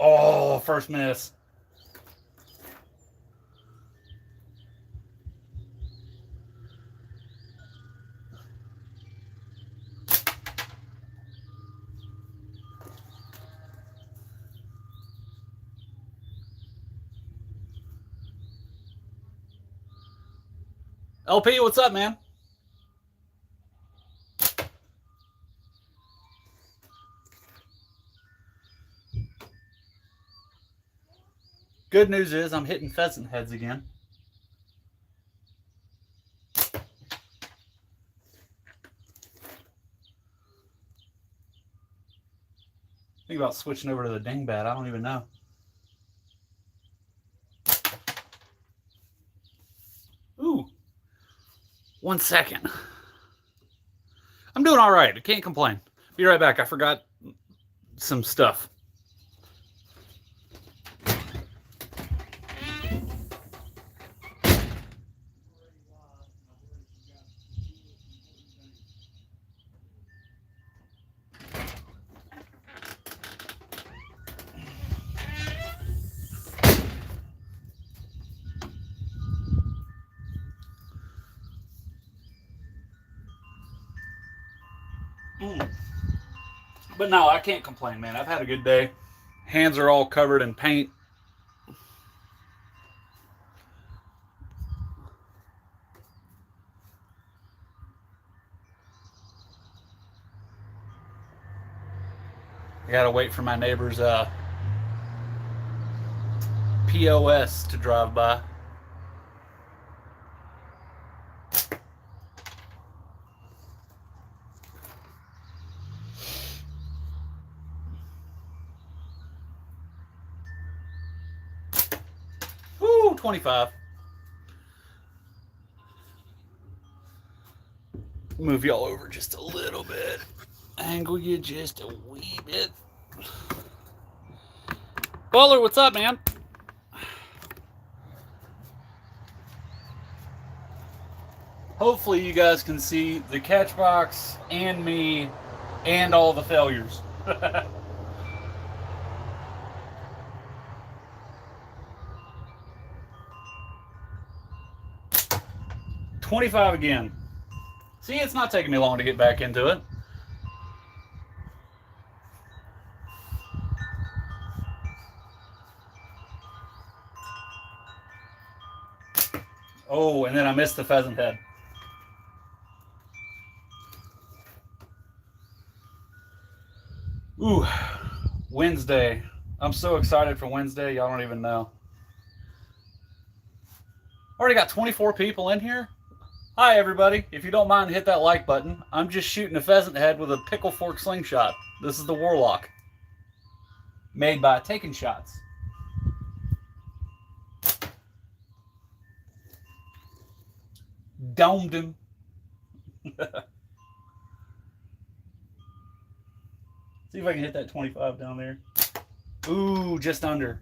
Oh, first miss. LP, what's up, man? Good news is I'm hitting pheasant heads again. Think about switching over to the dingbat. I don't even know. Ooh. 1 second. I'm doing all right. I can't complain. Be right back. I forgot some stuff. But no, I can't complain, man. I've had a good day. Hands are all covered in paint. I gotta wait for my neighbor's POS to drive by. Woo, 25. Move y'all over just a little bit. Angle you just a wee bit. Butler, what's up, man? Hopefully you guys can see the catch box and me and all the failures. 25 again. See, it's not taking me long to get back into it. Oh, and then I missed the pheasant head. Ooh, Wednesday. I'm so excited for Wednesday, y'all don't even know. Already got 24 people in here. Hi, everybody. If you don't mind, hit that like button. I'm just shooting a pheasant head with a pickle fork slingshot. This is the Warlock. Made by Taking Shots. Domed him. See if I can hit that 25 down there. Ooh, just under.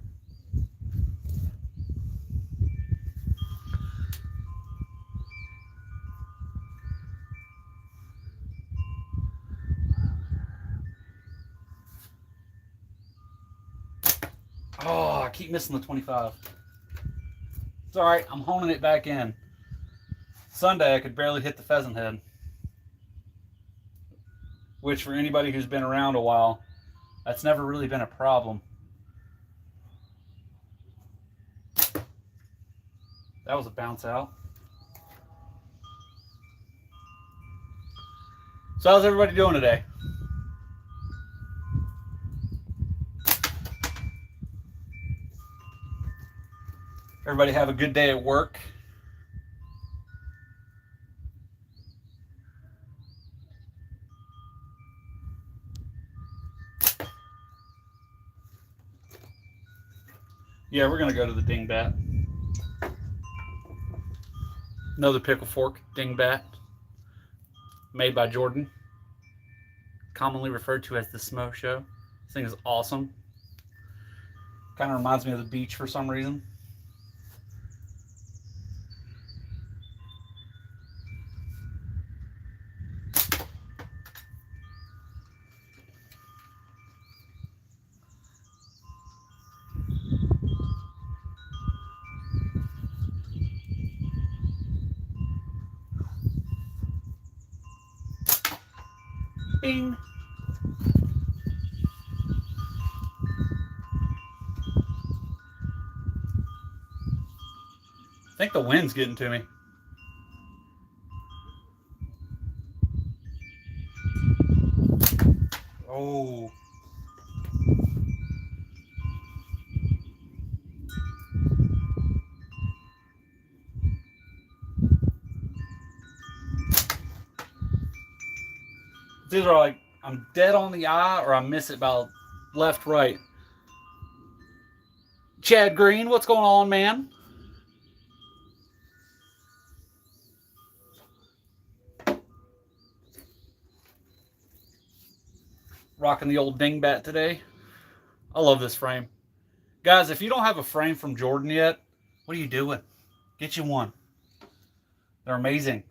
Oh, I keep missing the 25. It's all right. I'm honing it back in. Sunday, I could barely hit the pheasant head. Which, for anybody who's been around a while, that's never really been a problem. That was a bounce out. So how's everybody doing today? Everybody have a good day at work? Yeah, we're gonna go to the dingbat. Another pickle fork dingbat, made by Jordan, commonly referred to as the Smo Show. This thing is awesome. Kind of reminds me of the beach for some reason. Bing. I think the wind's getting to me. Oh. It's either like I'm dead on the eye or I miss it about left, right. Chad Green, what's going on, man? Rocking the old dingbat today. I love this frame. Guys, if you don't have a frame from Jordan yet, what are you doing? Get you one. They're amazing.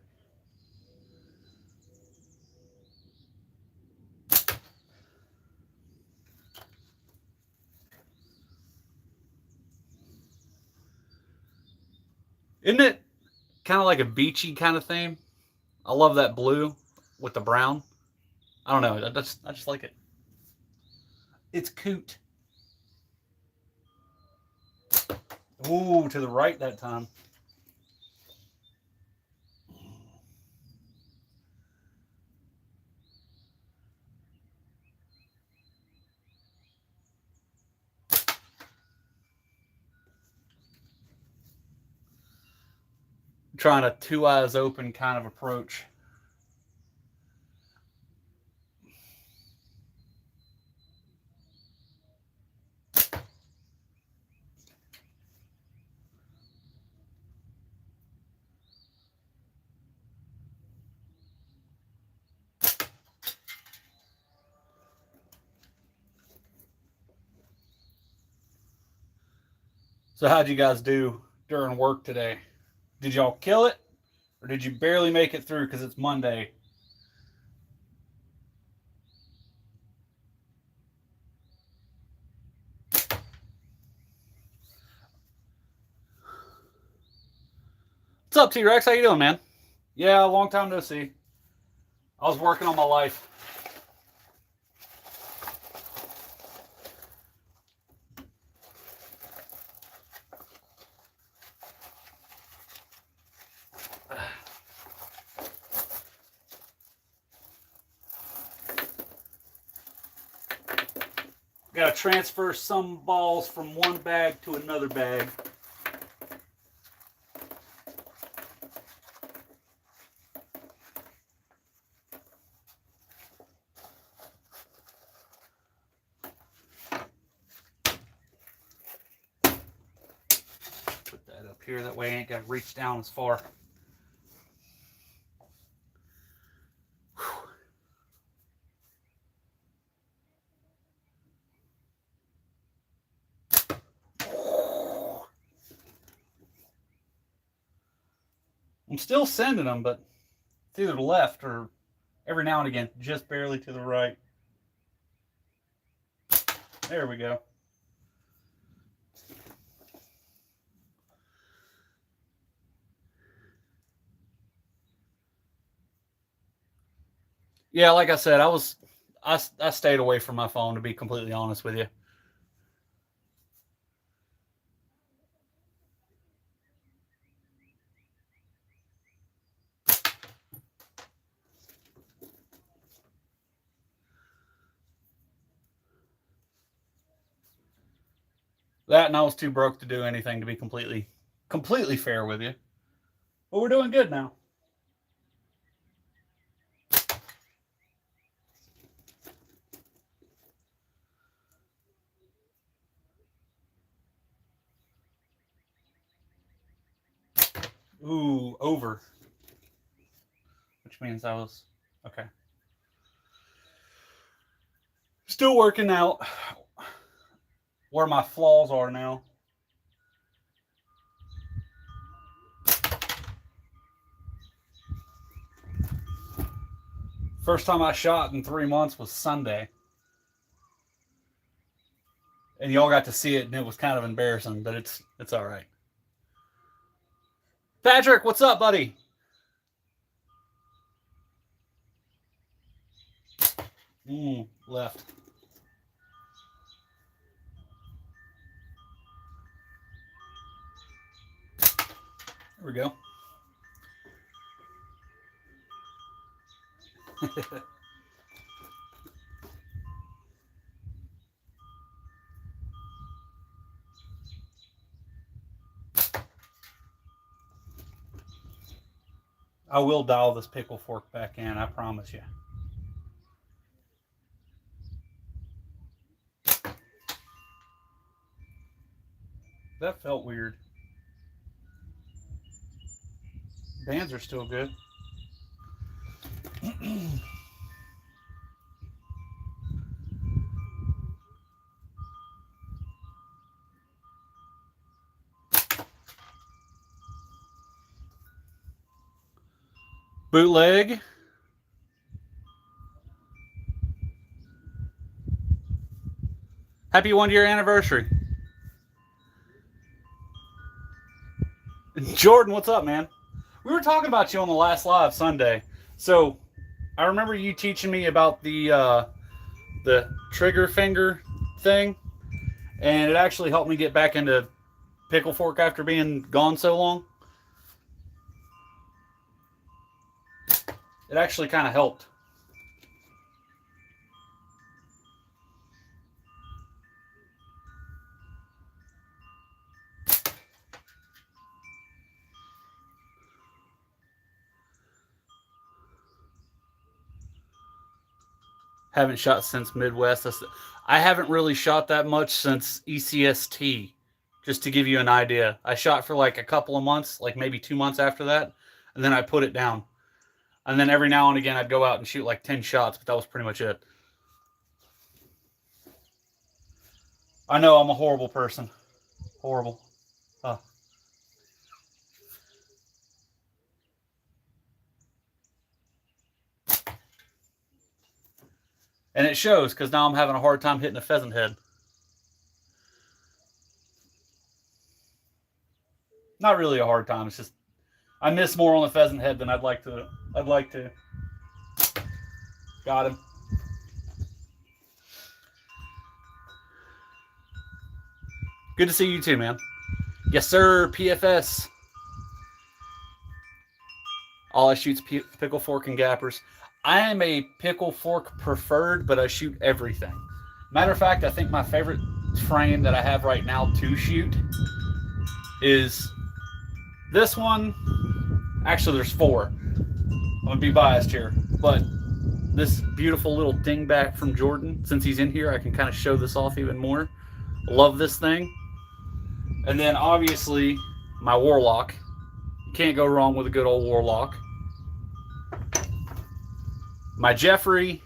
Isn't it kind of like a beachy kind of theme? I love that blue with the brown. I don't know. I just like it. It's cute. Ooh, to the right that time. I'm trying a two eyes open kind of approach. So how'd you guys do during work today? Did y'all kill it? Or did you barely make it through because it's Monday? What's up, T-Rex? How you doing, man? Yeah, long time no see. I was working on my life. Got to transfer some balls from one bag to another bag. Put that up here, that way I ain't got to reach down as far. I'm still sending them, but it's either left or every now and again, just barely to the right. There we go. Yeah, like I said, I stayed away from my phone, to be completely honest with you. That and I was too broke to do anything, to be completely fair with you. But we're doing good now. Ooh, over. Which means I was okay. Still working out where my flaws are now. First time I shot in 3 months was Sunday. And y'all got to see it, and it was kind of embarrassing, but it's all right. Patrick, what's up, buddy? Left. There we go. I will dial this pickle fork back in, I promise you. That felt weird. Bands are still good. Bootleg. Happy 1-year anniversary. Jordan, what's up, man? We were talking about you on the last live Sunday. So I remember you teaching me about the trigger finger thing, and it actually helped me get back into pickle fork after being gone so long. It actually kind of helped. Haven't shot since Midwest. I haven't really shot that much since ECST, just to give you an idea. I shot for like a couple of months, like maybe 2 months after that, and then I put it down. And then every now and again, I'd go out and shoot like 10 shots, but that was pretty much it. I know I'm a horrible person. Horrible. And it shows, because now I'm having a hard time hitting a pheasant head. Not really a hard time. It's just I miss more on the pheasant head than I'd like to. Got him. Good to see you too, man. Yes, sir. PFS. All I shoot's pickle fork and gappers. I am a pickle fork preferred, but I shoot everything. Matter of fact, I think my favorite frame that I have right now to shoot is this one. Actually, there's 4. I'm going to be biased here, but this beautiful little dingbat from Jordan, since he's in here, I can kind of show this off even more. Love this thing. And then obviously my Warlock. You can't go wrong with a good old Warlock. My Jeffrey,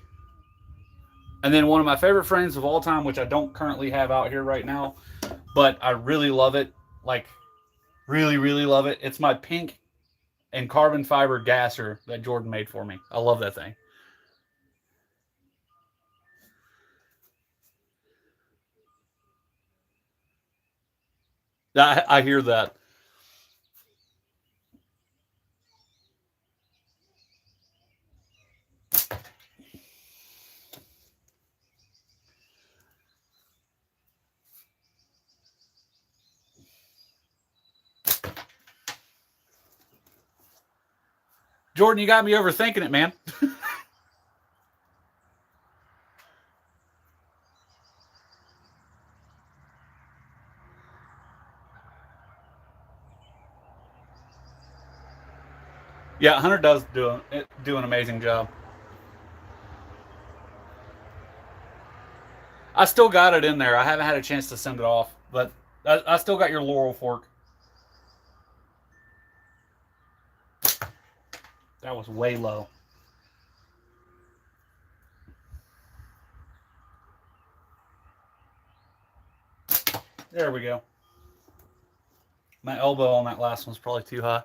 and then one of my favorite frames of all time, which I don't currently have out here right now, but I really love it, like really, really love it. It's my pink and carbon fiber gasser that Jordan made for me. I love that thing. I hear that. Jordan, you got me overthinking it, man. Yeah, Hunter does do an amazing job. I still got it in there. I haven't had a chance to send it off, but I still got your laurel fork. That was way low. There we go. My elbow on that last one's probably too high.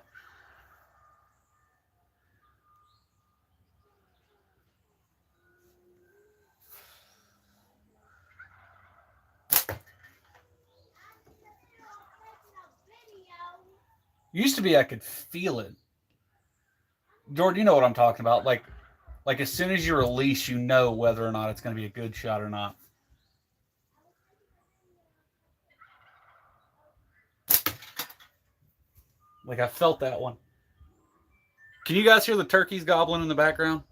Used to be I could feel it. Jordan, you know what I'm talking about. Like Like as soon as you release, you know whether or not it's going to be a good shot or not. Like I felt that one. Can you guys hear the turkeys gobbling in the background?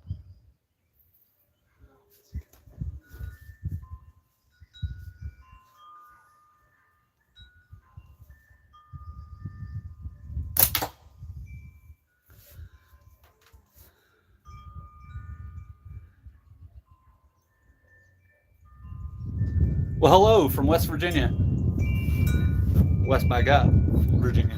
Well, hello from West Virginia. West by God, Virginia.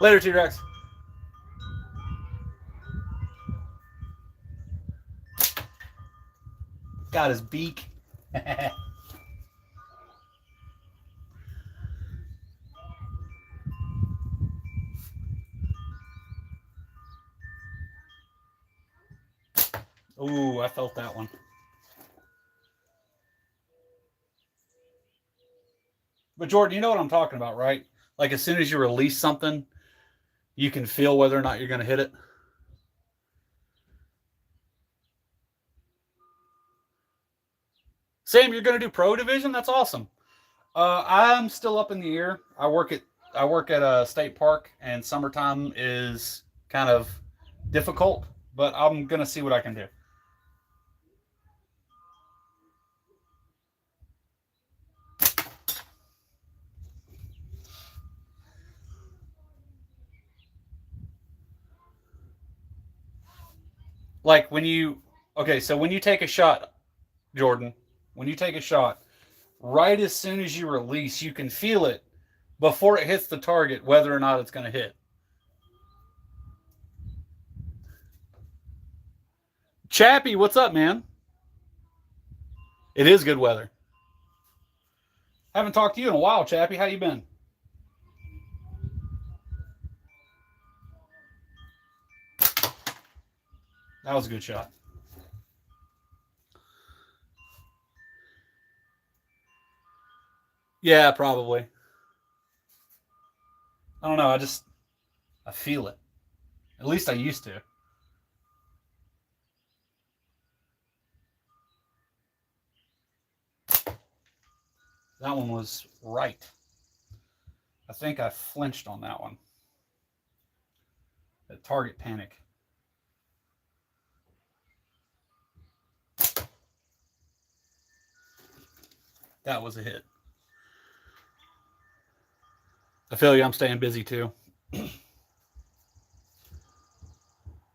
Later, T-Rex. Got his beak. Ooh, I felt that one. But Jordan, you know what I'm talking about, right? Like as soon as you release something, you can feel whether or not you're going to hit it. Sam, you're going to do pro division? That's awesome. I'm still up in the air. I work at a state park, and summertime is kind of difficult, but I'm going to see what I can do. Like when you, okay, so when you take a shot, Jordan, when you take a shot, right as soon as you release, you can feel it before it hits the target, whether or not it's going to hit. Chappie, what's up, man? It is good weather. Haven't talked to you in a while, Chappie. How you been? That was a good shot. Yeah, probably. I don't know. I feel it. At least I used to. That one was right. I think I flinched on that one. That target panic. That was a hit. I feel you. I'm staying busy too.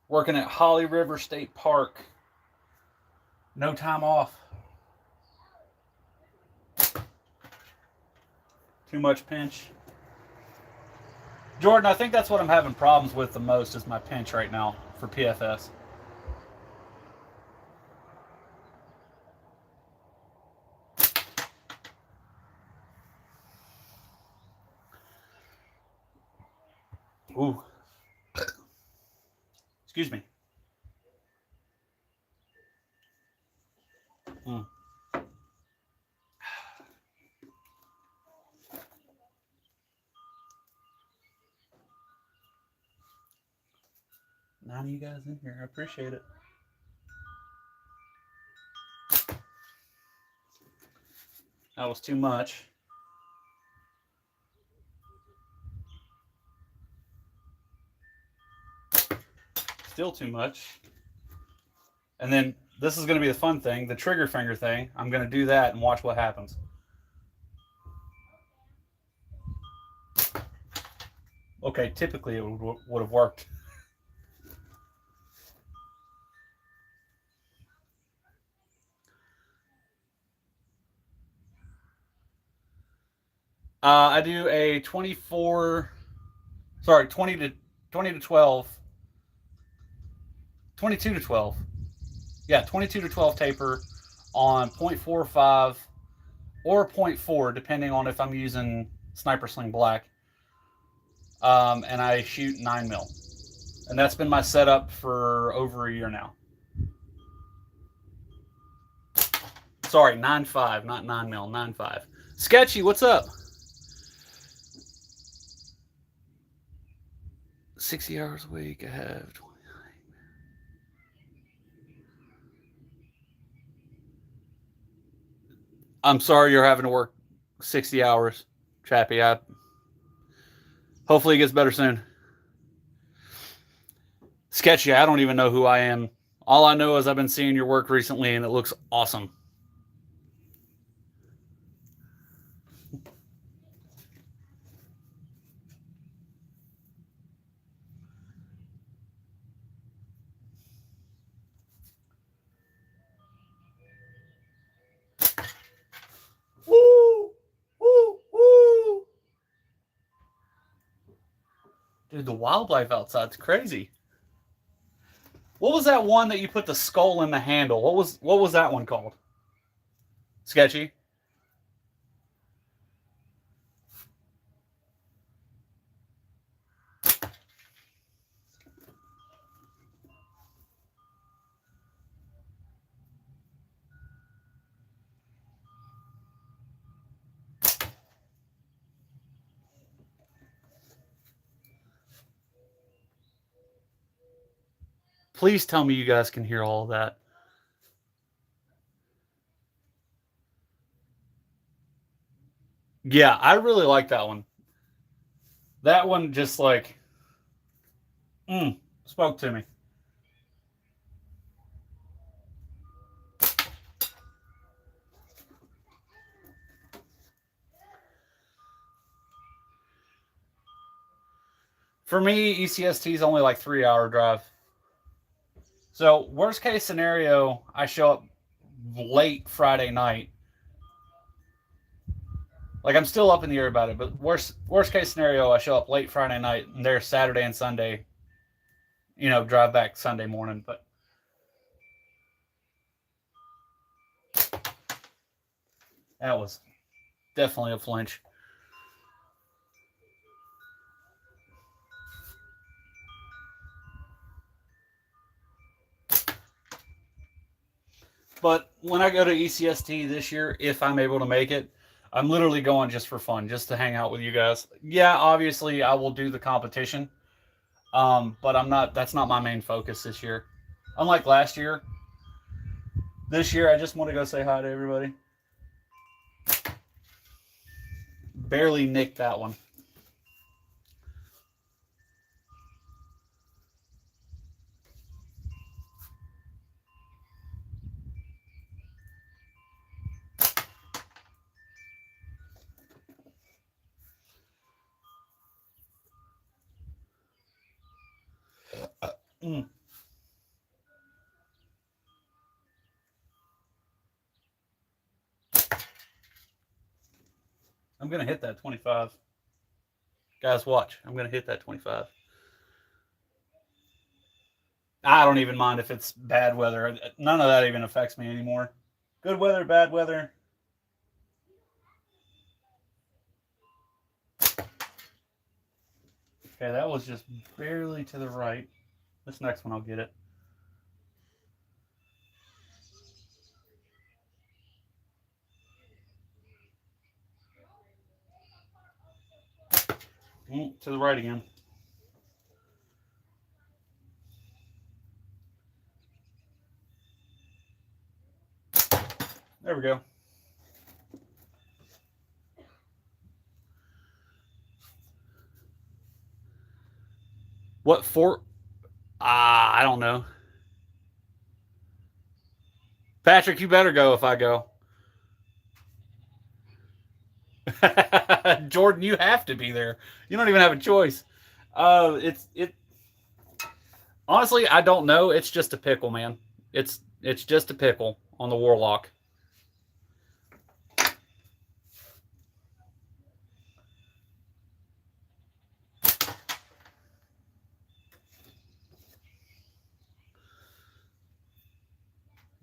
Working at Holly River State Park. No time off. Too much pinch. Jordan, I think that's what I'm having problems with the most is my pinch right now for PFS. Ooh. Excuse me. Mm. None of you guys in here. I appreciate it. That was too much. Still too much. And then this is going to be the fun thing, the trigger finger thing. I'm going to do that and watch what happens. Okay, typically it would have worked. I do a 20 to 12, 22 to 12. Yeah, 22 to 12 taper on 0.45 or 0.4, depending on if I'm using Sniper Sling Black. And I shoot 9 mil. And that's been my setup for over a year now. Sorry, 9.5, not 9 mil, 9.5. Sketchy, what's up? 60 hours a week. I have 20. I'm sorry you're having to work 60 hours, Chappie. Hopefully it gets better soon. Sketchy, I don't even know who I am. All I know is I've been seeing your work recently and it looks awesome. Woo! Woo! Woo! Dude, the wildlife outside's crazy. What was that one that you put the skull in the handle? What was that one called? Sketchy? Please tell me you guys can hear all of that. Yeah, I really like that one. That one just like spoke to me. For me, ECST is only like 3-hour drive. So worst case scenario, I show up late Friday night. Like I'm still up in the air about it, but worst case scenario, I show up late Friday night and there's Saturday and Sunday. You know, drive back Sunday morning. But that was definitely a flinch. But when I go to ECST this year, if I'm able to make it, I'm literally going just for fun, just to hang out with you guys. Yeah, obviously I will do the competition, but I'm not. That's not my main focus this year. Unlike last year, this year I just want to go say hi to everybody. Barely nicked that one. Mm. I'm gonna hit that 25. Guys, watch. I'm gonna hit that 25. I don't even mind if it's bad weather. None of that even affects me anymore. Good weather, bad weather. Okay, that was just barely to the right. This next one, I'll get it. To the right again. There we go. What for? I don't know. Patrick, you better go if I go. Jordan, you have to be there. You don't even have a choice. It. Honestly, I don't know. It's just a pickle, man. It's just a pickle on the Warlock.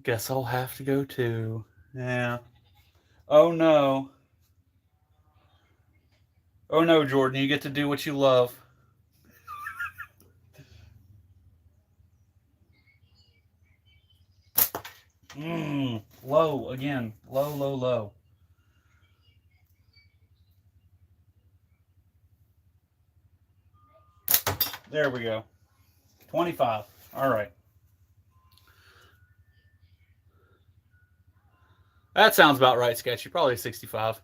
Guess I'll have to go too. Yeah. Oh no. Oh no, Jordan, you get to do what you love. Low again. Low, low, low. There we go. 25. All right. That sounds about right, Sketchy. Probably 65.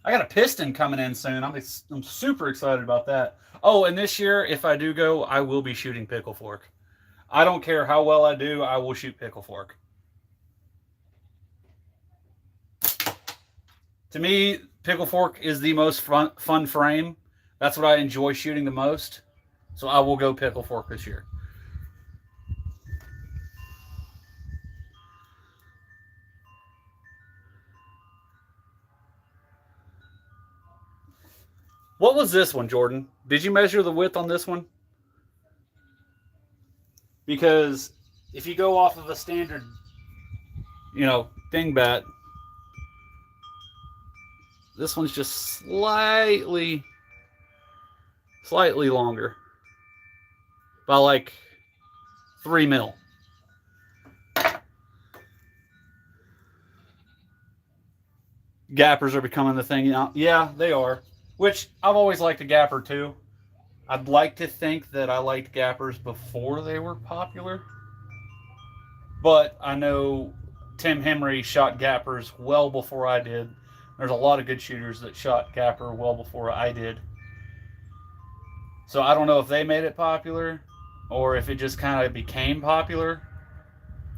I got a piston coming in soon. I'm super excited about that. Oh, and this year, if I do go, I will be shooting pickle fork. I don't care how well I do, I will shoot pickle fork. To me, pickle fork is the most fun frame. That's what I enjoy shooting the most. So I will go pickle fork this year. What was this one, Jordan? Did you measure the width on this one? Because if you go off of a standard, dingbat, this one's just slightly longer by like 3 mil. Gappers are becoming the thing now. Yeah, they are. Which I've always liked a gapper too. I'd like to think that I liked gappers before they were popular. But I know Tim Henry shot gappers well before I did. There's a lot of good shooters that shot gapper well before I did. So I don't know if they made it popular or if it just kind of became popular.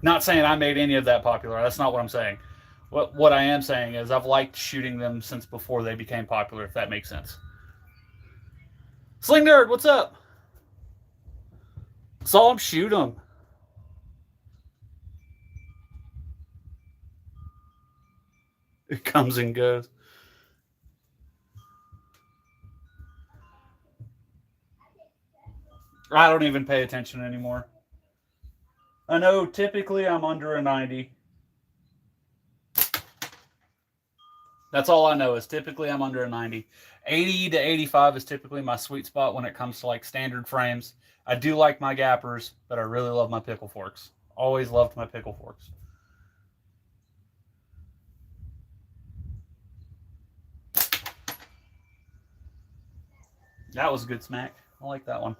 Not saying I made any of that popular. That's not what I'm saying. What I am saying is I've liked shooting them since before they became popular, if that makes sense. Sling Nerd, what's up? Saw him shoot him. It comes and goes. I don't even pay attention anymore. I know typically I'm under a 90. That's all I know is typically I'm under a 90. 80 to 85 is typically my sweet spot when it comes to like standard frames. I do like my gappers, but I really love my pickle forks. Always loved my pickle forks. That was a good smack. I like that one.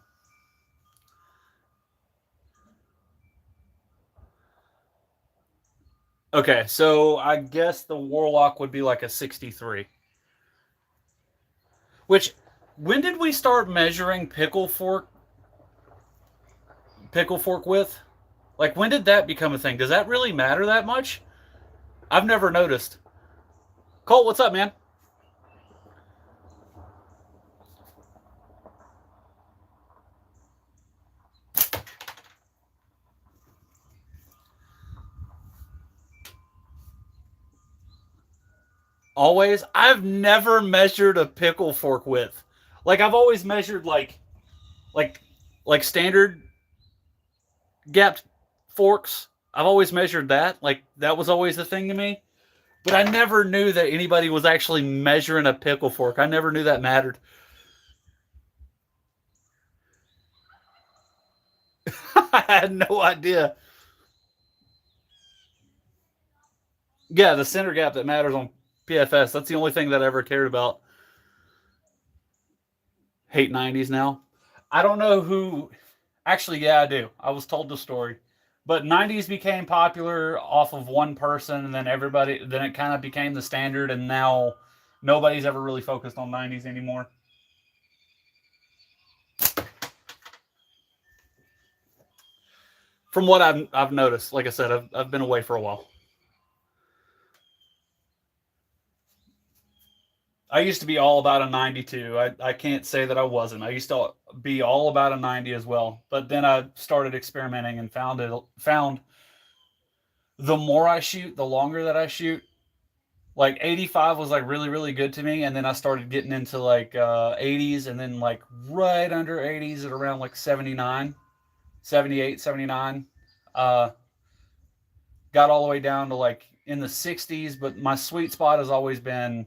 Okay, so I guess the Warlock would be like a 63. Which, when did we start measuring pickle fork width? Like, when did that become a thing? Does that really matter that much? I've never noticed. Colt, what's up, man? Always? I've never measured a pickle fork width. Like, I've always measured like standard gapped forks. I've always measured that. Like, that was always the thing to me. But I never knew that anybody was actually measuring a pickle fork. I never knew that mattered. I had no idea. Yeah, the center gap that matters on PFS. That's the only thing that I ever cared about. Hate 90s now. I don't know who. Actually, yeah, I do. I was told the story. But 90s became popular off of one person, and then then it kind of became the standard, and now nobody's ever really focused on 90s anymore. From what I've noticed, like I said, I've been away for a while. I used to be all about a 92. I can't say that I wasn't. I used to be all about a 90 as well. But then I started experimenting and found the more I shoot, the longer that I shoot. Like 85 was like really, really good to me. And then I started getting into like 80s and then like right under 80s at around like 79, 78, 79. Got all the way down to like in the 60s. But my sweet spot has always been,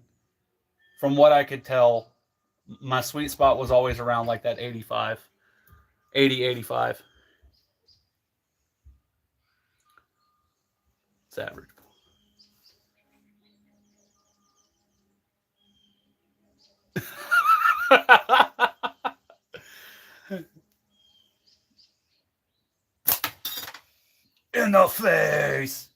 from what I could tell, my sweet spot was always around like that 85, 80, 85. It's average. face.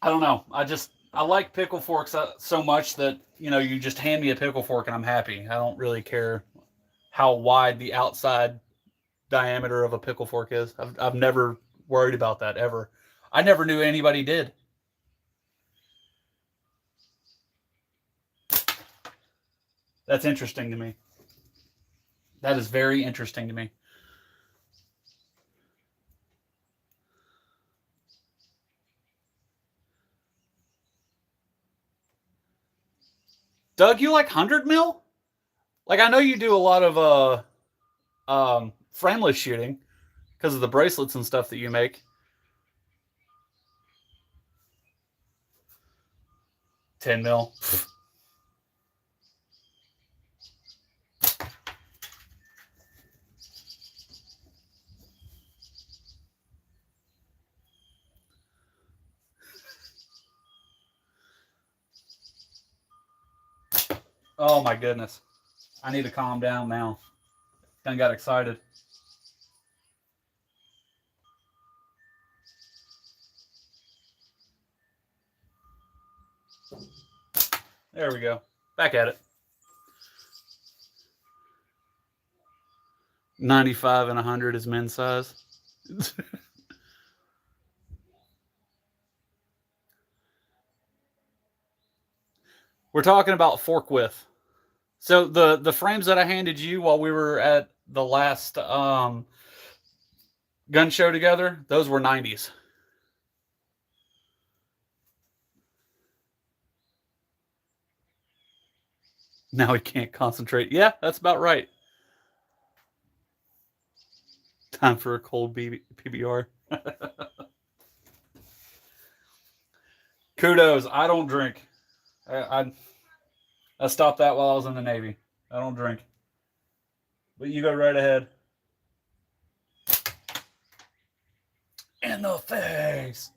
I don't know. I like pickle forks so much that, you just hand me a pickle fork and I'm happy. I don't really care how wide the outside diameter of a pickle fork is. I've never worried about that ever. I never knew anybody did. That's interesting to me. That is very interesting to me. Doug, you like 100 mil? Like, I know you do a lot of frameless shooting because of the bracelets and stuff that you make. 10 mil. Oh my goodness. I need to calm down now. Done got excited. There we go. Back at it. 95 and 100 is men's size. We're talking about fork width. So the frames that I handed you while we were at the last gun show together, those were 90s. Now he can't concentrate. Yeah, that's about right. Time for a cold PBR. Kudos. I don't drink. I stopped that while I was in the Navy. I don't drink. But you go right ahead. In the face.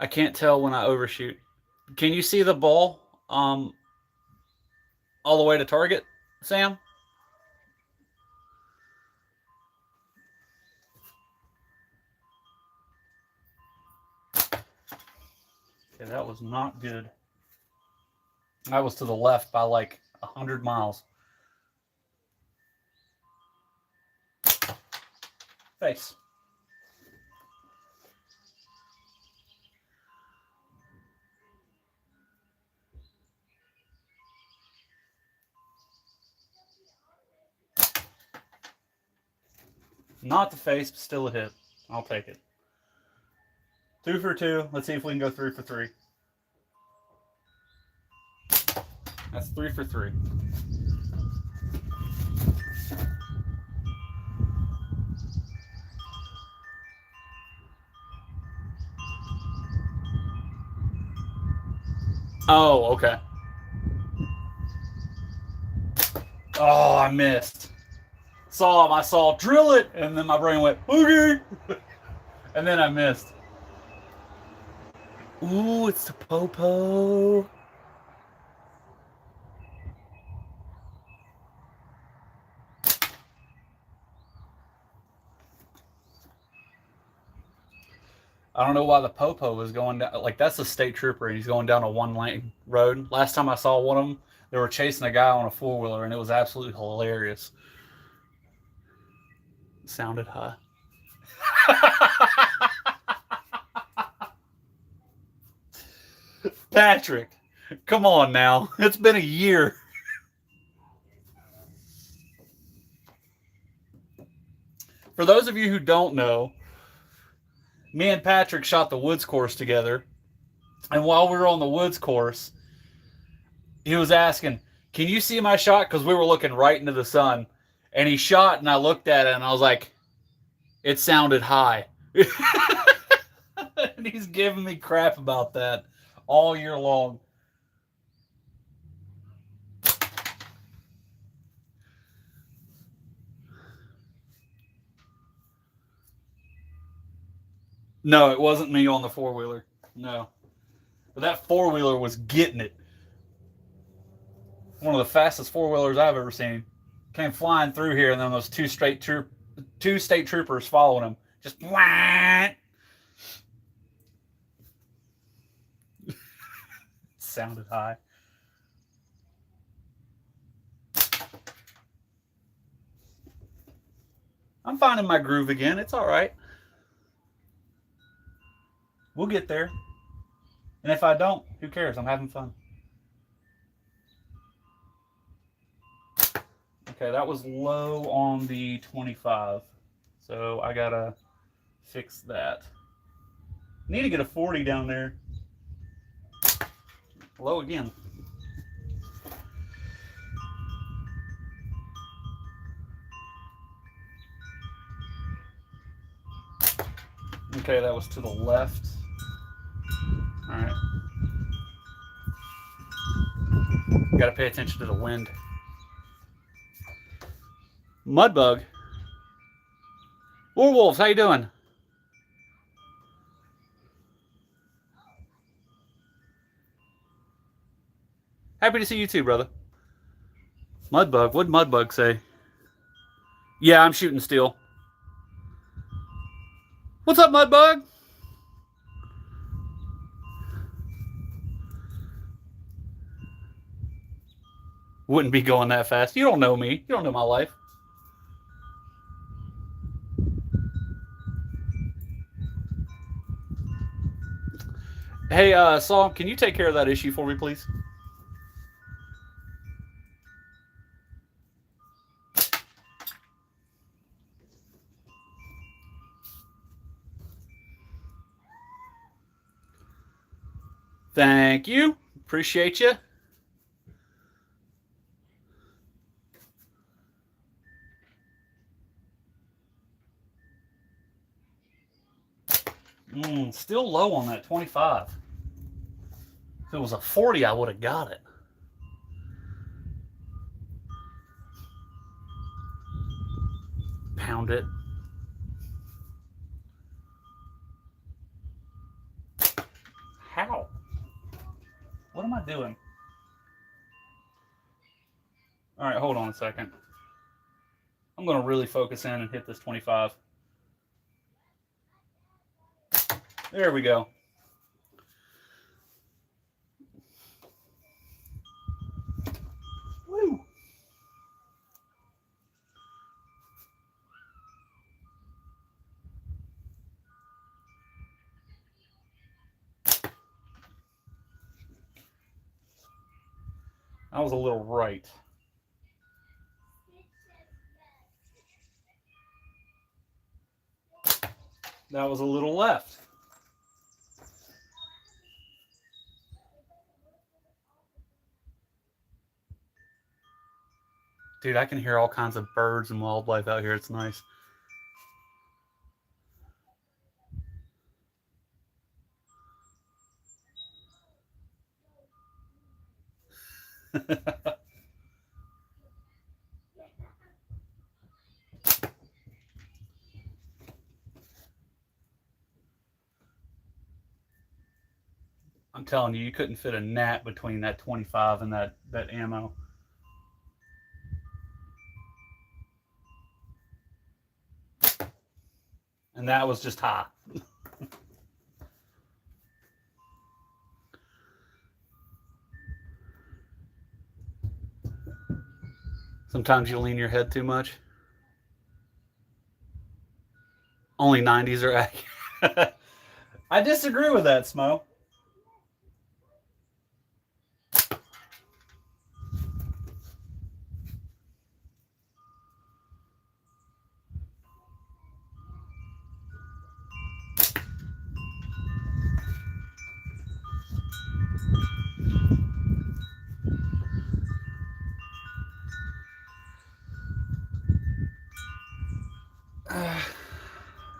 I can't tell when I overshoot. Can you see the ball all the way to target, Sam? Okay, that was not good. I was to the left by like 100 miles. Face. Not the face, but still a hit. I'll take it. 2 for 2. Let's see if we can go 3 for 3. That's 3 for 3. Oh, okay. Oh, I missed. Saw him. I saw drill it, and then my brain went, okay. And then I missed. Ooh, it's the popo. I don't know why the popo was going down. Like, that's a state trooper, and he's going down a one-lane road. Last time I saw one of them, they were chasing a guy on a four-wheeler, and it was absolutely hilarious. It sounded high. Patrick, come on now. It's been a year. For those of you who don't know, me and Patrick shot the woods course together. And while we were on the woods course, he was asking, can you see my shot? Because we were looking right into the sun. And he shot, and I looked at it, and I was like, it sounded high. And he's giving me crap about that all year long. No, it wasn't me on the four-wheeler. No. But that four-wheeler was getting it. One of the fastest four-wheelers I've ever seen. Came flying through here, and then those two state troopers following him. Just wah! Sounded high. I'm finding my groove again. It's all right. We'll get there. And if I don't, who cares? I'm having fun. Okay, that was low on the 25. So I gotta fix that. Need to get a 40 down there. Low again. Okay, that was to the left. All right. Got to pay attention to the wind. Mudbug. Warwolves, how you doing? Happy to see you too, brother. Mudbug, what'd Mudbug say? Yeah, I'm shooting steel. What's up, Mudbug? Wouldn't be going that fast. You don't know me. You don't know my life. Hey, Saul, can you take care of that issue for me, please? Thank you. Appreciate you. Still low on that 25. If it was a 40, I would have got it. Pound it. How? What am I doing? All right, hold on a second. I'm going to really focus in and hit this 25. There we go. Woo! I was a little right. That was a little left. Dude, I can hear all kinds of birds and wildlife out here. It's nice. I'm telling you, you couldn't fit a gnat between that 25 and that ammo. And that was just high. Sometimes you lean your head too much. Only 90s are accurate. I disagree with that, Smo.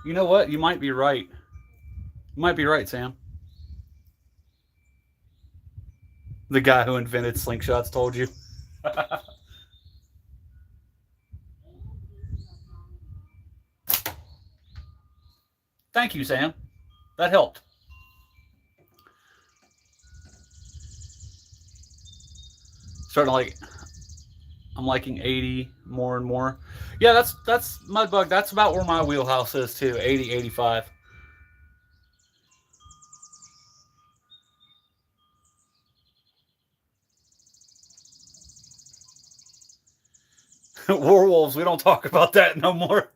You know what? You might be right. You might be right, Sam. The guy who invented slingshots told you. Thank you, Sam. That helped. Starting to like, I'm liking 80 more and more. Yeah, that's Mudbug. That's about where my wheelhouse is too. 80, 85. Werewolves, we don't talk about that no more.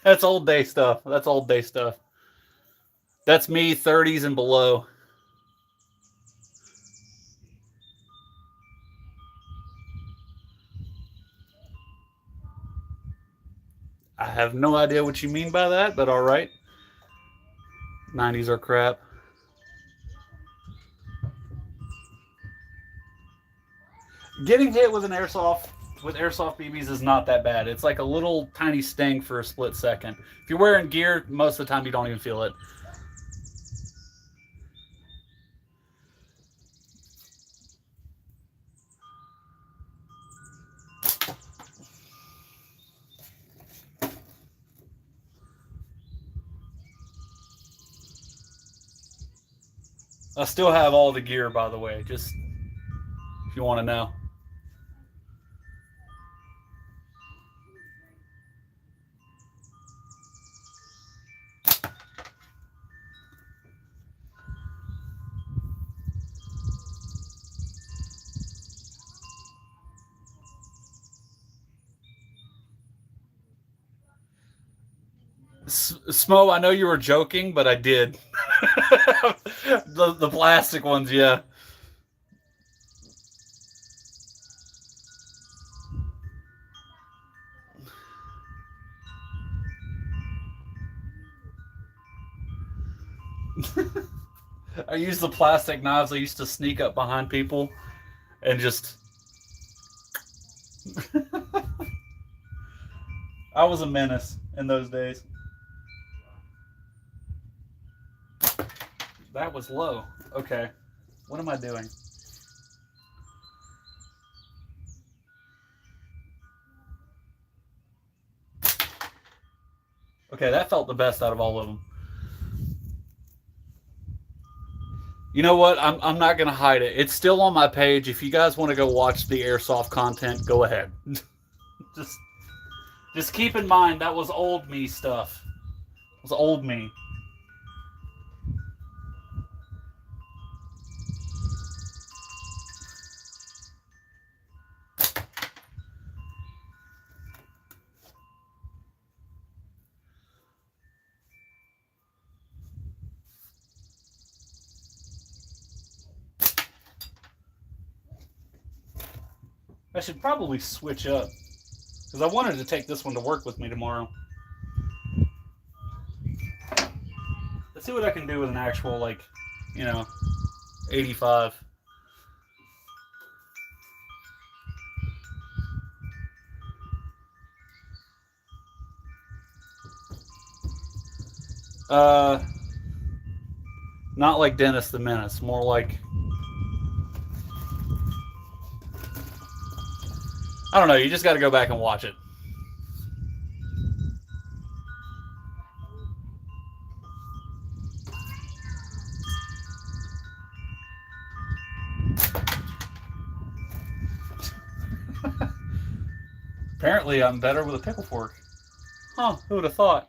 That's old day stuff. That's old day stuff. That's me, 30s and below. I have no idea what you mean by that, but all right. 90s are crap. Getting hit with airsoft BBs is not that bad. It's like a little tiny sting for a split second. If you're wearing gear, most of the time you don't even feel it. I still have all the gear, by the way, just if you want to know. Smo, I know you were joking, but I did. the plastic ones, yeah. I used the plastic knives I used to sneak up behind people and just. I was a menace in those days. That was low. Okay. What am I doing? Okay, that felt the best out of all of them. You know what? I'm not gonna hide it. It's still on my page. If you guys want to go watch the airsoft content, go ahead. just keep in mind that was old me stuff. It was old me. I should probably switch up because I wanted to take this one to work with me tomorrow. Let's see what I can do with an actual, like, 85. Not like Dennis the Menace, more like, I don't know, you just got to go back and watch it. Apparently, I'm better with a pickle fork. Huh, who would have thought?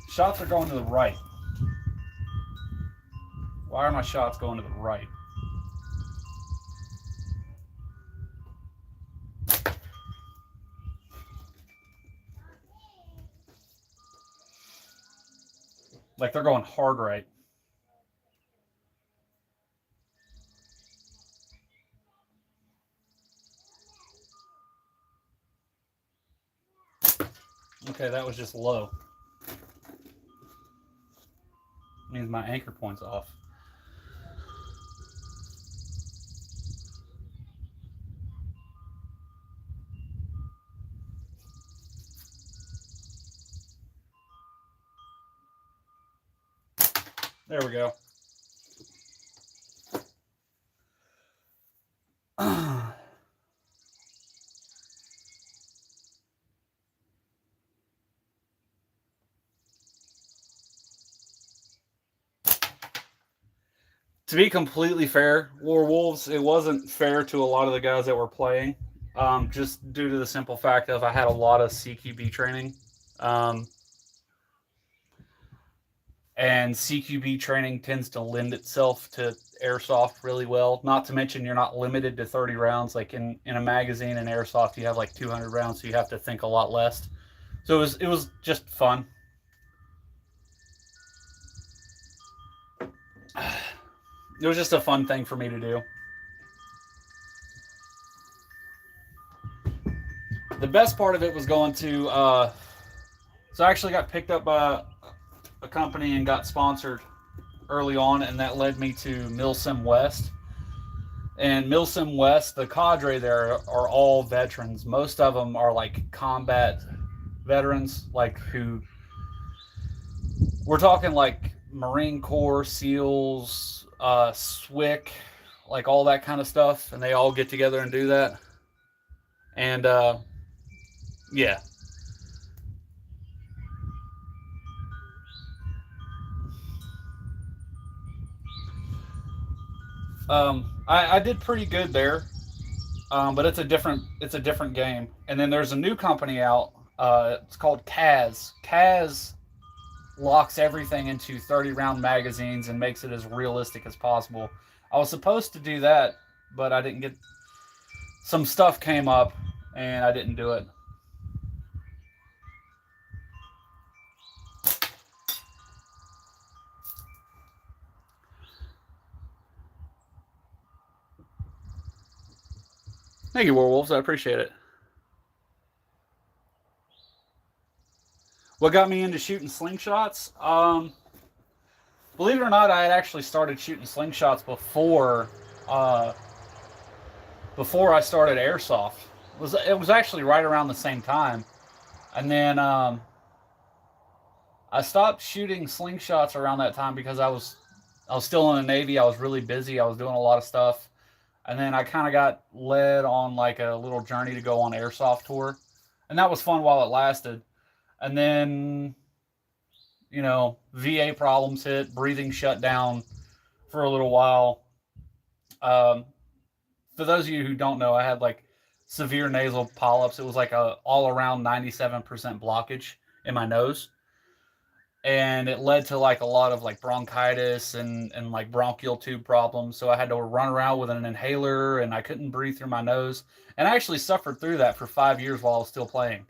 Shots are going to the right. Why are my shots going to the right? Like they're going hard right. Okay, that was just low. Means my anchor point's off. There we go. To be completely fair, Warwolves, it wasn't fair to a lot of the guys that were playing, just due to the simple fact of I had a lot of CQB training. Um, and CQB training tends to lend itself to airsoft really well. Not to mention you're not limited to 30 rounds. Like in a magazine in airsoft, you have like 200 rounds, so you have to think a lot less. So it was just fun. It was just a fun thing for me to do. The best part of it was going to. So I actually got picked up by a company and got sponsored early on, and that led me to Milsim West. And Milsim West, the cadre there are all veterans. Most of them are like combat veterans, like who we're talking like Marine Corps, SEALs, SWIC, like all that kind of stuff, and they all get together and do that. And yeah, I did pretty good there, but it's a different game. And then there's a new company out. It's called Kaz. Kaz locks everything into 30 round magazines and makes it as realistic as possible. I was supposed to do that, but I didn't get. Some stuff came up, and I didn't do it. Thank you, Werewolves. I appreciate it. What got me into shooting slingshots? Believe it or not, I had actually started shooting slingshots uh, before I started airsoft. It was actually right around the same time, and then I stopped shooting slingshots around that time because I was still in the Navy. I was really busy. I was doing a lot of stuff, and then I kind of got led on like a little journey to go on airsoft tour, and that was fun while it lasted. And then VA problems hit, breathing shut down for a little while. Um, for those of you who don't know, I had like severe nasal polyps. It was like a all around 97% blockage in my nose, and it led to like a lot of like bronchitis and like bronchial tube problems. So I had to run around with an inhaler, and I couldn't breathe through my nose. And I actually suffered through that for 5 years while I was still playing.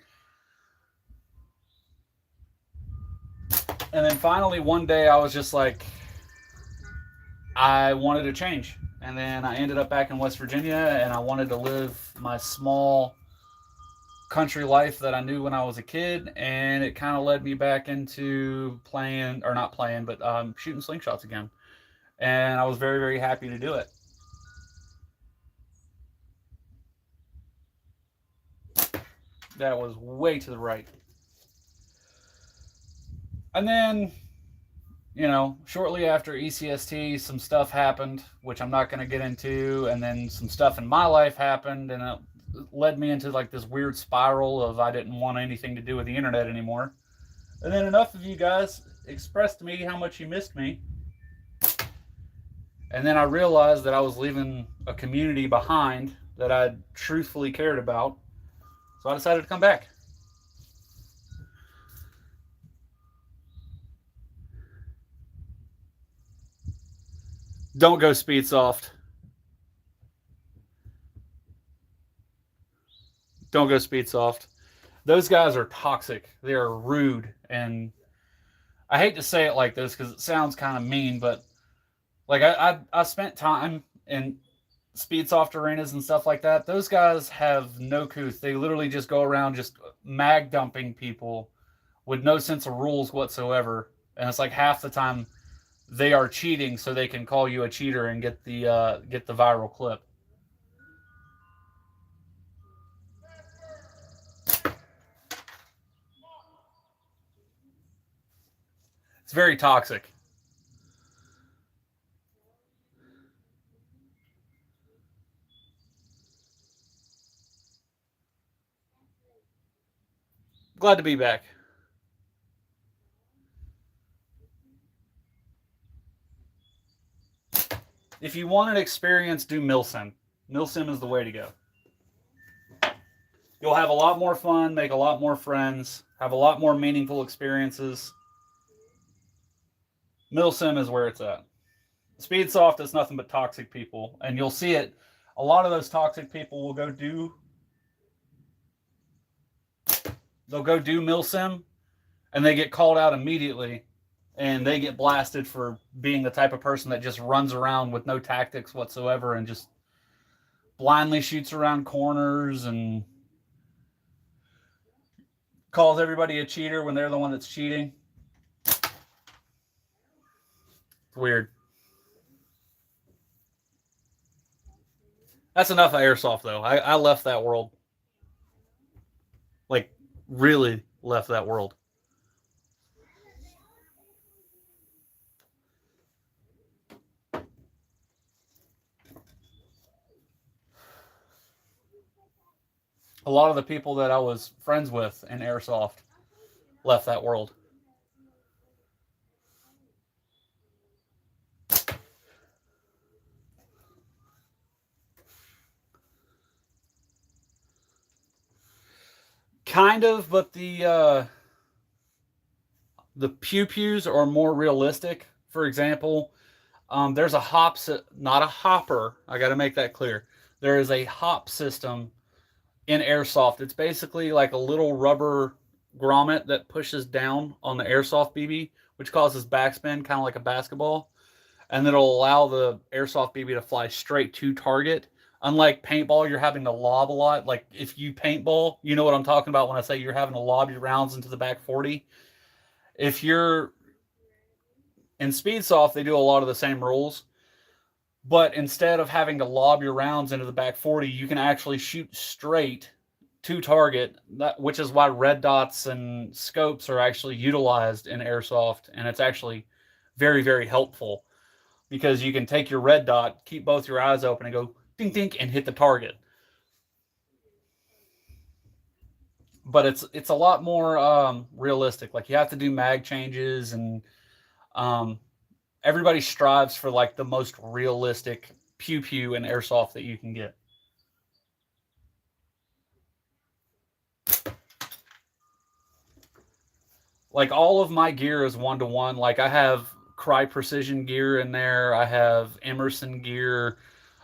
And then finally one day I was just like, I wanted to change. And then I ended up back in West Virginia, and I wanted to live my small country life that I knew when I was a kid. And it kind of led me back into playing, or not playing, but shooting slingshots again. And I was very, very happy to do it. That was way to the right. And then, shortly after ECST, some stuff happened, which I'm not going to get into. And then some stuff in my life happened, and it led me into like this weird spiral of I didn't want anything to do with the internet anymore. And then enough of you guys expressed to me how much you missed me. And then I realized that I was leaving a community behind that I truthfully cared about. So I decided to come back. Don't go speed soft. Don't go speed soft. Those guys are toxic. They are rude, and I hate to say it like this because it sounds kind of mean, but like I spent time in speed soft arenas and stuff like that. Those guys have no couth. They literally just go around just mag dumping people with no sense of rules whatsoever. And it's like half the time they are cheating so they can call you a cheater and get the viral clip. It's very toxic. Glad to be back. If you want an experience, do milsim. Milsim is the way to go. You'll have a lot more fun, make a lot more friends, have a lot more meaningful experiences. Milsim is where it's at. Speedsoft is nothing but toxic people, and you'll see it. A lot of those toxic people will go do. They'll go do milsim, and they get called out immediately, and they get blasted for being the type of person that just runs around with no tactics whatsoever and just blindly shoots around corners and calls everybody a cheater when they're the one that's cheating. It's weird. That's enough of airsoft, though. I left that world. Like, really left that world. A lot of the people that I was friends with in airsoft left that world. Kind of, but the pew-pews are more realistic. For example, there's a hop, not a hopper. I got to make that clear. There is a hop system in airsoft. It's basically like a little rubber grommet that pushes down on the airsoft BB, which causes backspin, kind of like a basketball, and it'll allow the airsoft BB to fly straight to target. Unlike paintball, you're having to lob a lot. Like if you paintball, you know what I'm talking about when I say you're having to lob your rounds into the back 40. If you're in Speedsoft, they do a lot of the same rules. But instead of having to lob your rounds into the back 40, you can actually shoot straight to target, which is why red dots and scopes are actually utilized in airsoft. And it's actually very, very helpful because you can take your red dot, keep both your eyes open, and go ding, ding, and hit the target. But it's a lot more realistic. Like you have to do mag changes, and everybody strives for like the most realistic pew pew in airsoft that you can get. Like all of my gear is 1-to-1. Like I have Cry Precision gear in there. I have Emerson gear.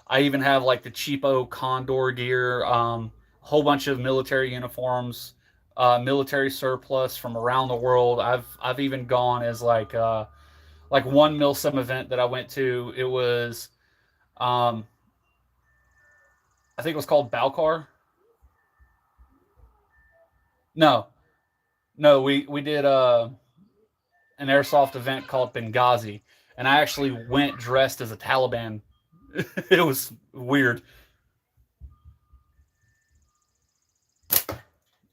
I even have like the cheapo Condor gear. A whole bunch of military uniforms, military surplus from around the world. I've even gone as like one milsim event that I went to. It was I think it was called Balcar. No, no, we did an airsoft event called Benghazi, and I actually went dressed as a Taliban. It was weird.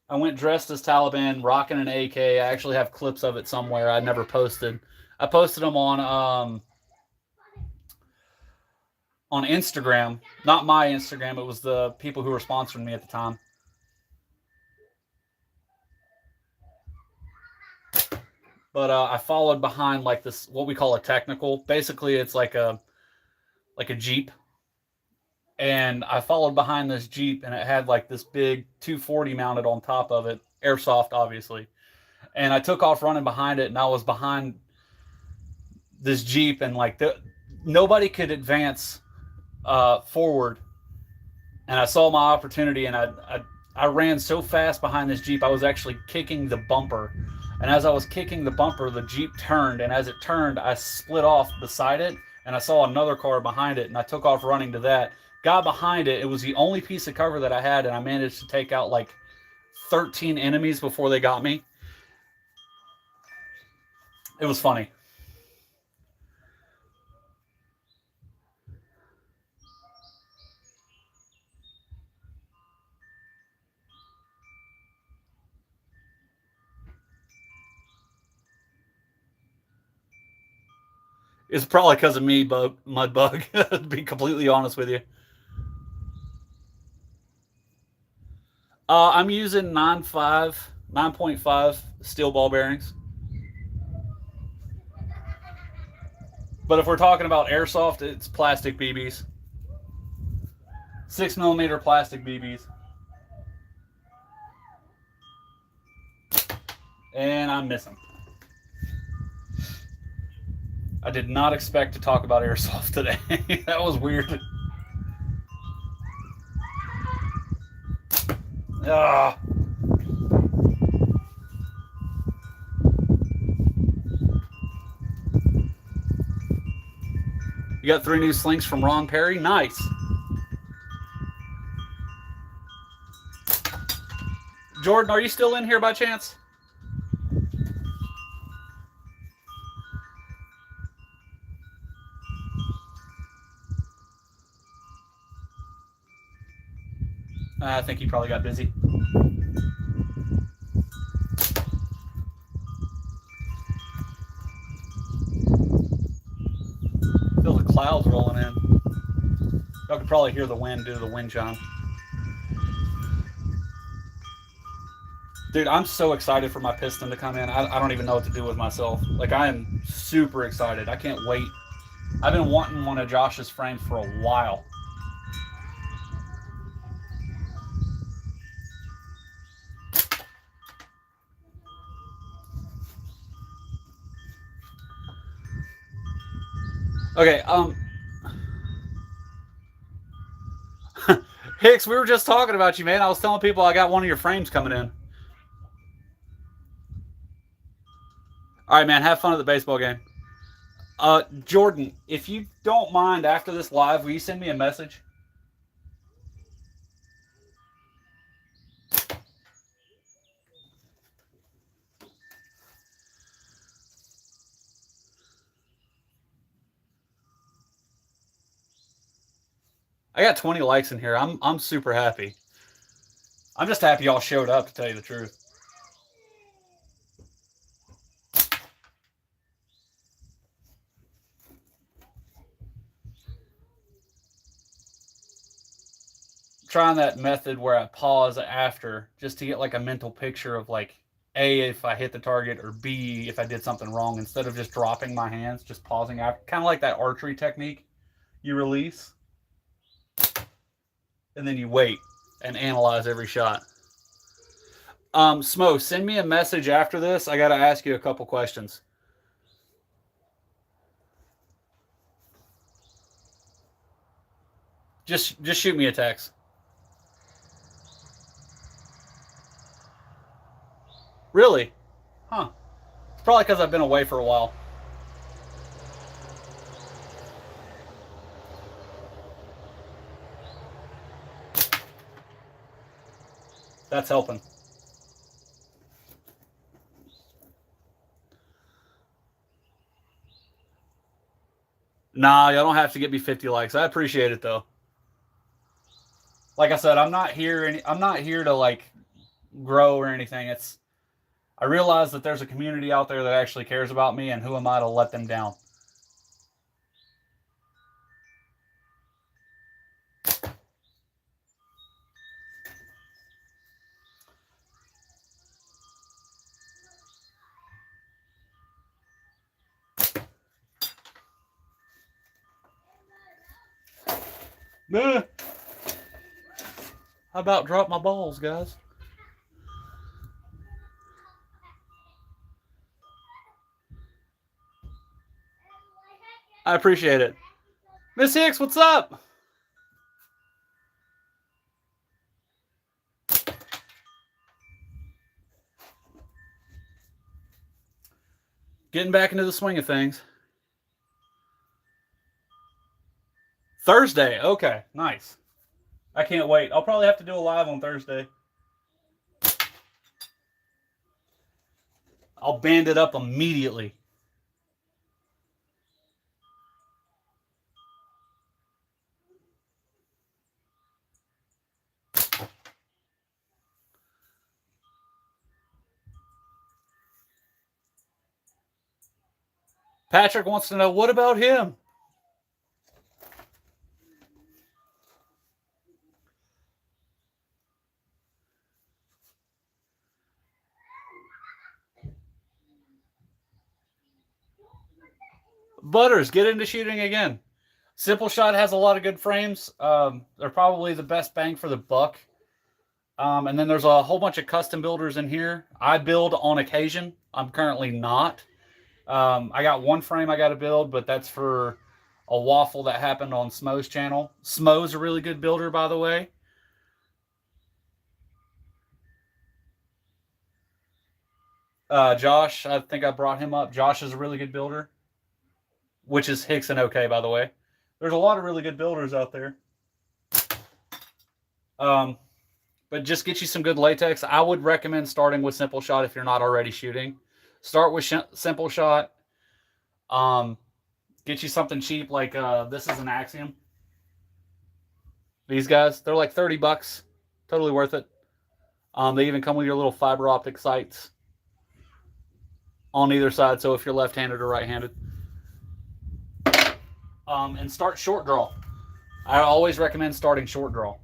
I went dressed as Taliban, rocking an AK. I actually have clips of it somewhere. I never posted. I posted them on Instagram, not my Instagram. It was the people who were sponsoring me at the time. But I followed behind like this, what we call a technical. Basically, it's like a Jeep, and I followed behind this Jeep, and it had like this big 240 mounted on top of it, airsoft, obviously. And I took off running behind it, and I was behind this Jeep, and like nobody could advance forward. And I saw my opportunity, and I ran so fast behind this Jeep, I was actually kicking the bumper. And as I was kicking the bumper, the Jeep turned, and as it turned, I split off beside it, and I saw another car behind it, and I took off running to that. Got behind it. It was the only piece of cover that I had, and I managed to take out like 13 enemies before they got me. It was funny. It's probably because of me, Mudbug, to be completely honest with you. I'm using 9.5 steel ball bearings. But if we're talking about airsoft, it's plastic BBs. 6mm plastic BBs. And I'm missing. I did not expect to talk about airsoft today. That was weird. Ah. You got 3 new slings from Ron Perry? Nice. Jordan, are you still in here by chance? I think he probably got busy. Feel the clouds rolling in. Y'all can probably hear the wind due to the wind chime. Dude, I'm so excited for my piston to come in. I don't even know what to do with myself. Like, I am super excited. I can't wait. I've been wanting one of Josh's frames for a while. Okay, Hicks, we were just talking about you, man. I was telling people I got one of your frames coming in. All right, man, have fun at the baseball game. Jordan, if you don't mind, after this live, will you send me a message? I got 20 likes in here. I'm super happy. I'm just happy y'all showed up, to tell you the truth. Trying that method where I pause after just to get like a mental picture of like A, if I hit the target, or B, if I did something wrong, instead of just dropping my hands, just pausing after. Kind of like that archery technique. You release and then you wait and analyze every shot. Smo, send me a message after this. I got to ask you a couple questions. Just shoot me a text. Really? Huh. It's probably because I've been away for a while. That's helping. Nah, y'all don't have to get me 50 likes. I appreciate it though. Like I said, I'm not here to like grow or anything. I realize that there's a community out there that actually cares about me, and who am I to let them down? How about drop my balls, guys? I appreciate it. Miss Hicks, what's up? Getting back into the swing of things. Thursday. Okay, nice. I can't wait. I'll probably have to do a live on Thursday. I'll band it up immediately. Patrick wants to know, what about him? Butters, get into shooting again. Simple Shot has a lot of good frames. They're probably the best bang for the buck. And then there's a whole bunch of custom builders in here. I build on occasion. I'm currently not. I got one frame I got to build, but that's for a waffle that happened on Smo's channel. Smo's a really good builder, by the way. Josh, I think I brought him up. Josh is a really good builder, which is Hicks and OK, by the way. There's a lot of really good builders out there. But just get you some good latex. I would recommend starting with Simple Shot if you're not already shooting. Start with Simple Shot. Get you something cheap like this is an Axiom. These guys, they're like $30. Totally worth it. They even come with your little fiber optic sights on either side, so if you're left-handed or right-handed. And start short draw. I always recommend starting short draw.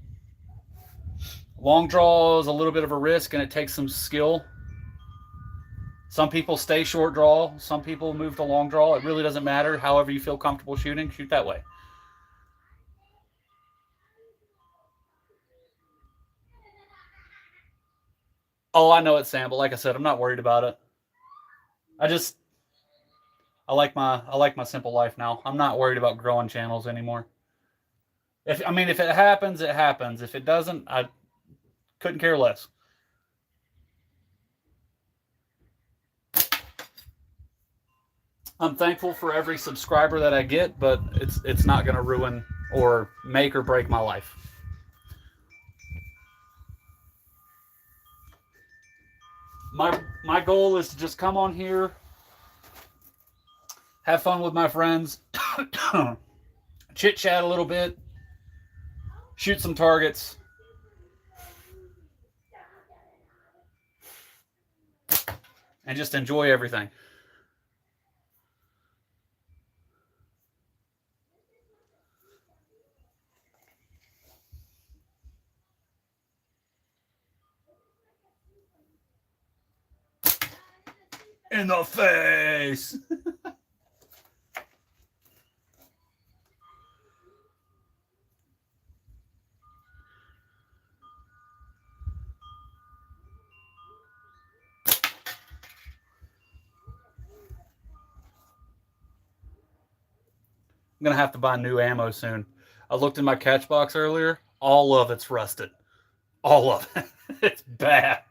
Long draw is a little bit of a risk and it takes some skill. Some people stay short draw, some people move to long draw. It really doesn't matter. However you feel comfortable shooting, shoot that way. Oh, I know it's Sam, but like I said, I'm not worried about it. I like my simple life now. I'm not worried about growing channels anymore. If it happens, it happens. If it doesn't, I couldn't care less. I'm thankful for every subscriber that I get, but it's not going to ruin or make or break my life. My goal is to just come on here, have fun with my friends, chit chat a little bit, shoot some targets, and just enjoy everything. In the face. I'm going to have to buy new ammo soon. I looked in my catch box earlier. All of it's rusted. All of it. It's bad.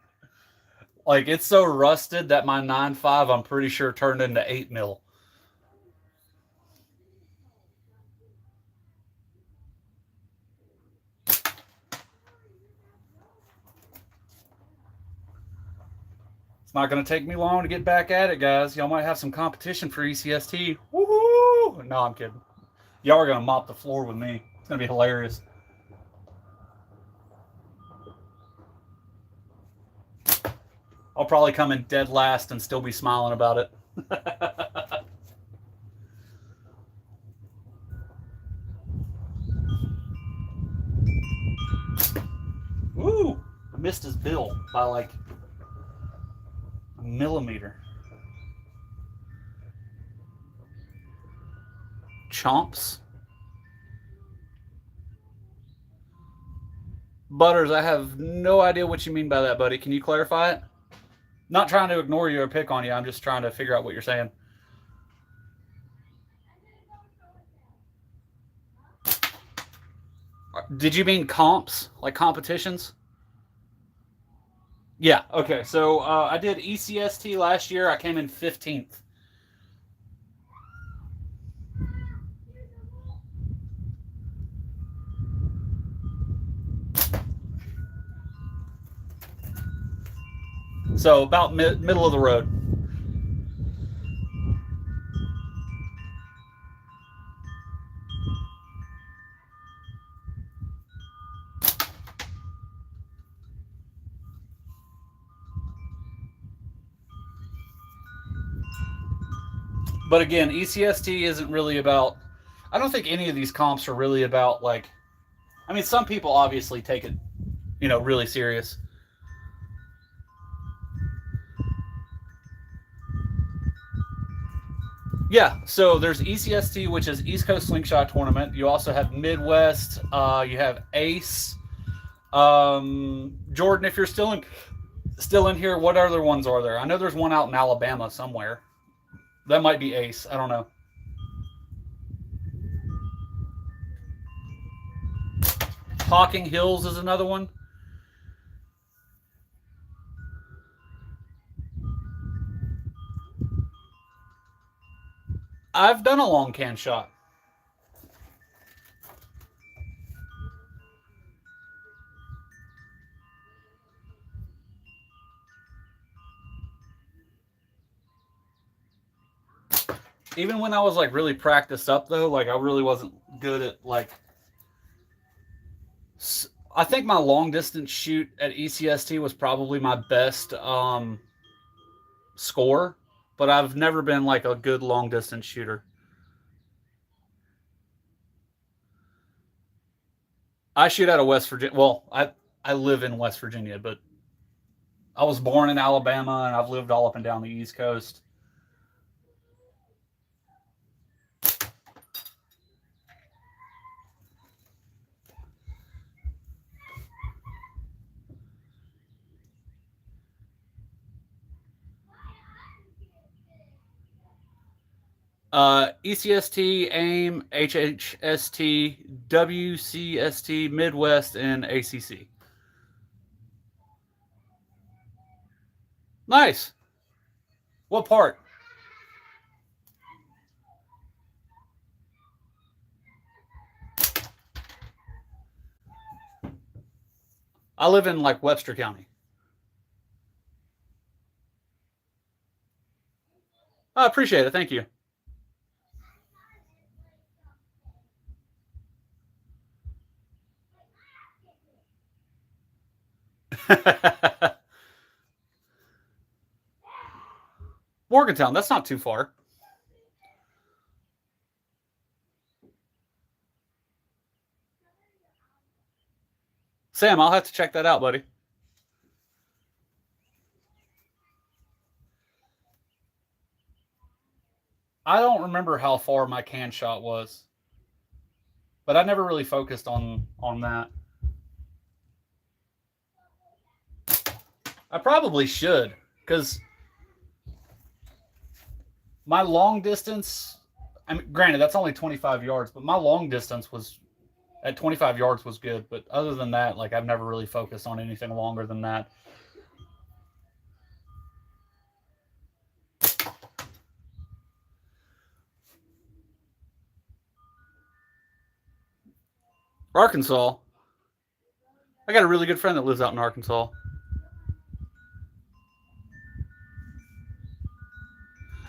Like, it's so rusted that my 9.5, I'm pretty sure, turned into 8 mil. It's not going to take me long to get back at it, guys. Y'all might have some competition for ECST. Woohoo! No, I'm kidding. Y'all are going to mop the floor with me. It's going to be hilarious. I'll probably come in dead last and still be smiling about it. Woo! I missed his bill by like a millimeter. Chomps. Butters, I have no idea what you mean by that, buddy. Can you clarify it? Not trying to ignore you or pick on you. I'm just trying to figure out what you're saying. Did you mean comps? Like competitions? Yeah, okay. So I did ECST last year. I came in 15th. So about middle of the road. But again, ECST isn't really about, I don't think any of these comps are really about, like, I mean, some people obviously take it, you know, really serious. Yeah, so there's ECST, which is East Coast Slingshot Tournament. You also have Midwest. You have Ace. Jordan, if you're still in here, what other ones are there? I know there's one out in Alabama somewhere. That might be Ace. I don't know. Hocking Hills is another one. I've done a long can shot. Even when I was like really practiced up though, like I really wasn't good at like. I think my long distance shoot at ECST was probably my best score, but I've never been like a good long distance shooter. I shoot out of West Virginia. Well, I live in West Virginia, but I was born in Alabama and I've lived all up and down the East Coast. ECST, AIM, HHST, WCST, Midwest, and ACC. Nice. What part? I live in like Webster County. I appreciate it. Thank you. Morgantown, that's not too far. Sam, I'll have to check that out, buddy. I don't remember how far my can shot was, but I never really focused on that. I probably should, because my long distance. I mean, granted, that's only 25 yards, but my long distance was at 25 yards was good. But other than that, like I've never really focused on anything longer than that. Arkansas. I got a really good friend that lives out in Arkansas.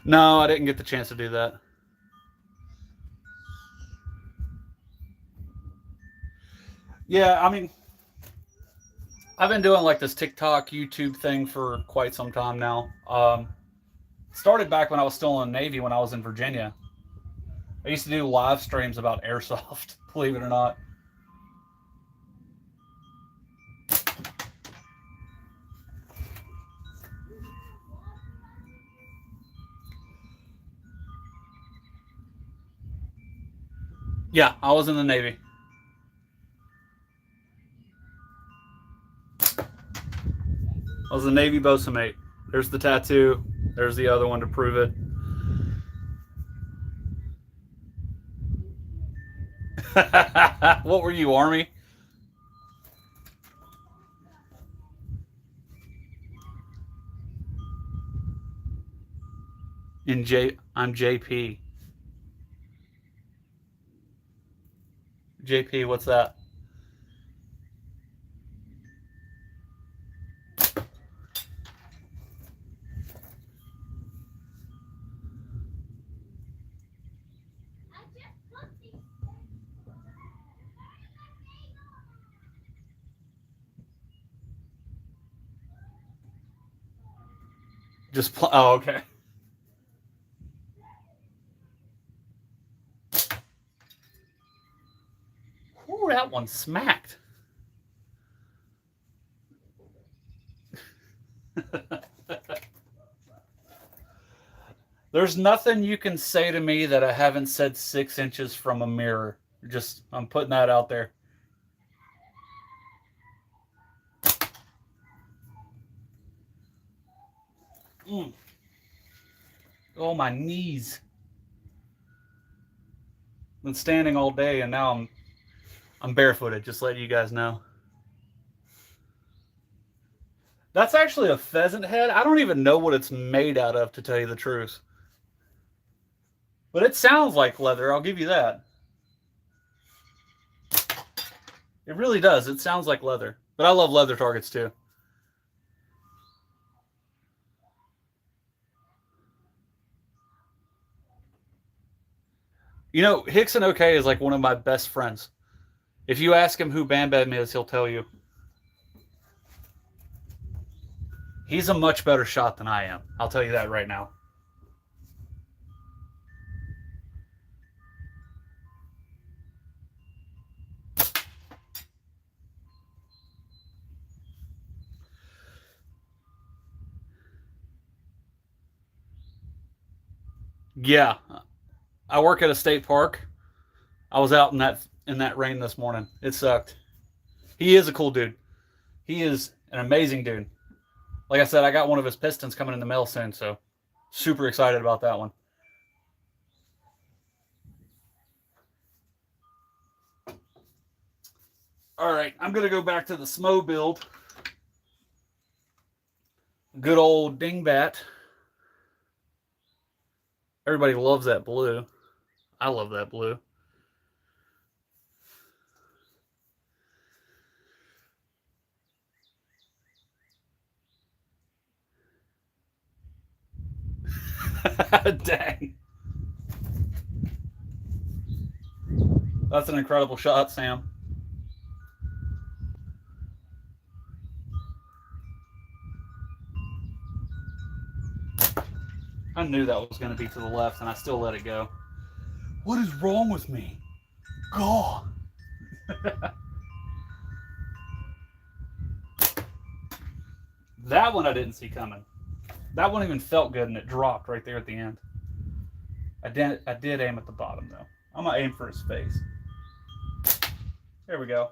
No, I didn't get the chance to do that. Yeah, I mean, I've been doing like this TikTok, YouTube thing for quite some time now. Started back when I was still in the Navy when I was in Virginia. I used to do live streams about airsoft, believe it or not. Yeah, I was in the Navy. I was a Navy bosun mate. There's the tattoo. There's the other one to prove it. What were you, Army? I'm JP. JP, what's that? Oh, okay. Ooh, that one smacked. There's nothing you can say to me that I haven't said 6 inches from a mirror. Just, I'm putting that out there. Oh, my knees. Been standing all day and now I'm barefooted, just letting you guys know. That's actually a pheasant head. I don't even know what it's made out of, to tell you the truth. But it sounds like leather, I'll give you that. It really does. It sounds like leather. But I love leather targets too. You know, Hickson OK is like one of my best friends. If you ask him who Bam Bam is, he'll tell you. He's a much better shot than I am. I'll tell you that right now. Yeah. I work at a state park. I was out in that rain this morning. It sucked. He is a cool dude. He is an amazing dude. Like I said, I got one of his pistons coming in the mail soon, so super excited about that one. All right, I'm going to go back to the SMO build. Good old dingbat. Everybody loves that blue. I love that blue. Dang. That's an incredible shot, Sam. I knew that was going to be to the left, and I still let it go. What is wrong with me? God. That one I didn't see coming. That one even felt good, and it dropped right there at the end. I did aim at the bottom, though. I'm going to aim for his face. There we go.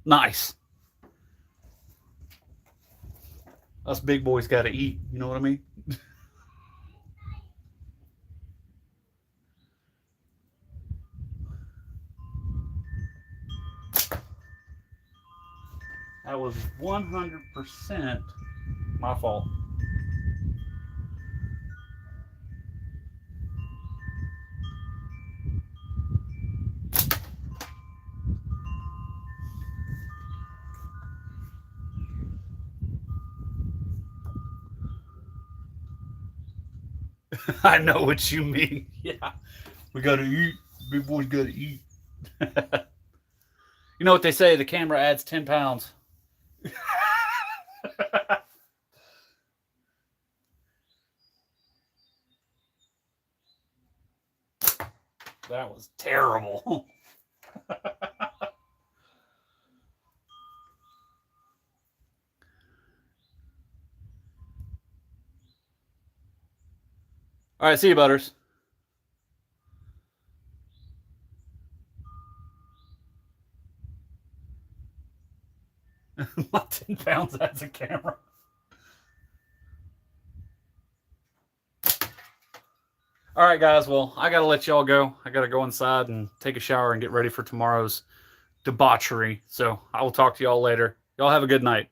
Nice. Us big boys got to eat. You know what I mean? That was 100% my fault. I know what you mean. Yeah. We got to eat. Big boys got to eat. You know what they say, the camera adds 10 pounds. That was terrible. All right, see you, Butters. My 10 pounds adds a camera. All right, guys. Well, I got to let y'all go. I got to go inside and take a shower and get ready for tomorrow's debauchery. So I will talk to y'all later. Y'all have a good night.